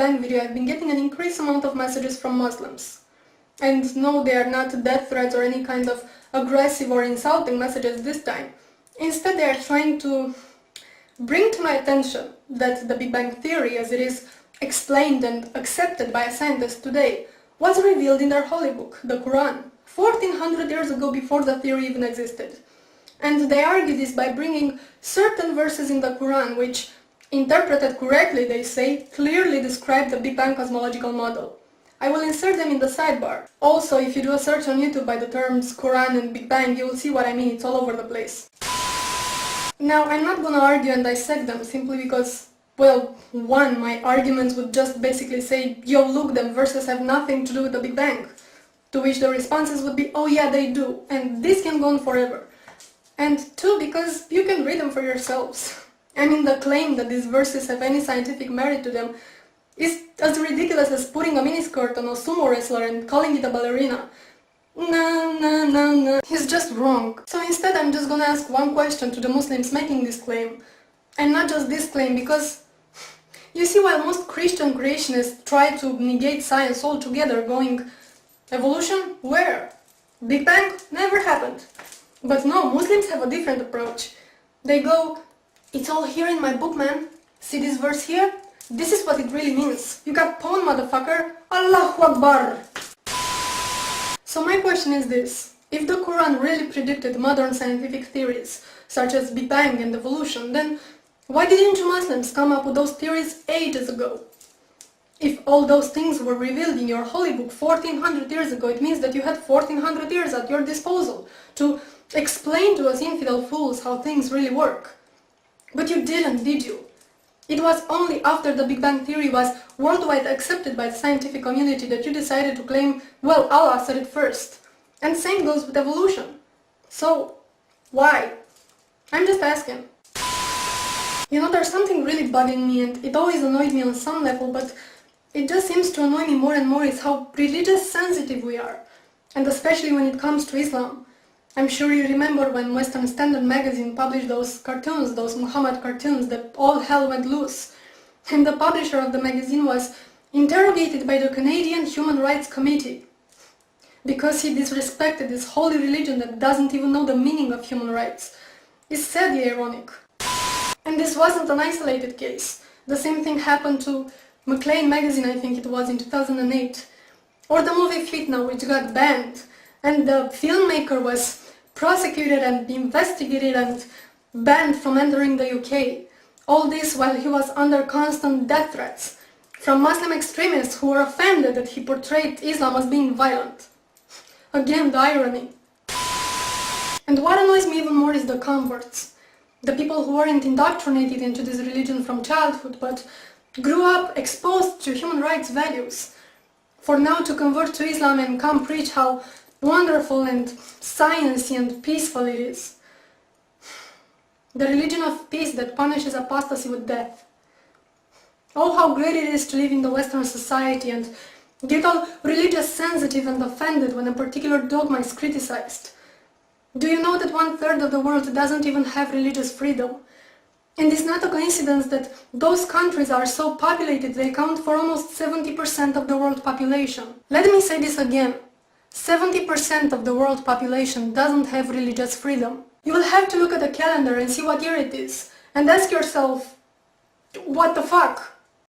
Bang video, I've been getting an increased amount of messages from Muslims. And no, they are not death threats or any kind of aggressive or insulting messages this time. Instead, they are trying to bring to my attention that the Big Bang Theory, as it is explained and accepted by scientists today, was revealed in their holy book, the Quran, 1400 years ago before the theory even existed. And they argue this by bringing certain verses in the Quran which, interpreted correctly, they say, clearly describe the Big Bang cosmological model. I will insert them in the sidebar. Also, if you do a search on YouTube by the terms Quran and Big Bang, you will see what I mean, it's all over the place. Now, I'm not gonna argue and dissect them simply because, well, one, my arguments would just basically say, yo, look, them verses have nothing to do with the Big Bang. To which the responses would be, oh yeah, they do, and this can go on forever. And two, because you can read them for yourselves. I mean, the claim that these verses have any scientific merit to them is as ridiculous as putting a miniskirt on a sumo wrestler and calling it a ballerina. No, he's just wrong. So instead I'm just gonna ask one question to the Muslims making this claim. And not just this claim, because you see, while most Christian creationists try to negate science altogether, going, evolution? Where? Big Bang? Never happened. But no, Muslims have a different approach. They go, it's all here in my book, man. See this verse here? This is what it really means. You got pawn, motherfucker. Allahu Akbar. So my question is this. If the Quran really predicted modern scientific theories, such as Big Bang and evolution, then why didn't you Muslims come up with those theories ages ago? If all those things were revealed in your holy book 1400 years ago, it means that you had 1400 years at your disposal to explain to us infidel fools how things really work. But you didn't, did you? It was only after the Big Bang Theory was worldwide accepted by the scientific community that you decided to claim, well, Allah said it first. And same goes with evolution. So, why? I'm just asking. You know, there's something really bugging me, and it always annoyed me on some level, but it just seems to annoy me more and more is how religious sensitive we are. And especially when it comes to Islam. I'm sure you remember when Western Standard magazine published those cartoons, those Muhammad cartoons, that all hell went loose. And the publisher of the magazine was interrogated by the Canadian Human Rights Committee because he disrespected this holy religion that doesn't even know the meaning of human rights. It's sadly ironic. And this wasn't an isolated case. The same thing happened to Maclean magazine, I think it was, in 2008. Or the movie Fitna, which got banned. And the filmmaker was prosecuted and investigated and banned from entering the UK. All this while he was under constant death threats from Muslim extremists who were offended that he portrayed Islam as being violent. Again, the irony. And what annoys me even more is the converts. The people who weren't indoctrinated into this religion from childhood, but grew up exposed to human rights values. For now to convert to Islam and come preach how wonderful and sciency and peaceful it is. The religion of peace that punishes apostasy with death. Oh, how great it is to live in the Western society and get all religious sensitive and offended when a particular dogma is criticized. Do you know that 1/3 of the world doesn't even have religious freedom? And it's not a coincidence that those countries are so populated they account for almost 70% of the world population. Let me say this again. 70% of the world population doesn't have religious freedom. You will have to look at the calendar and see what year it is, and ask yourself, what the fuck?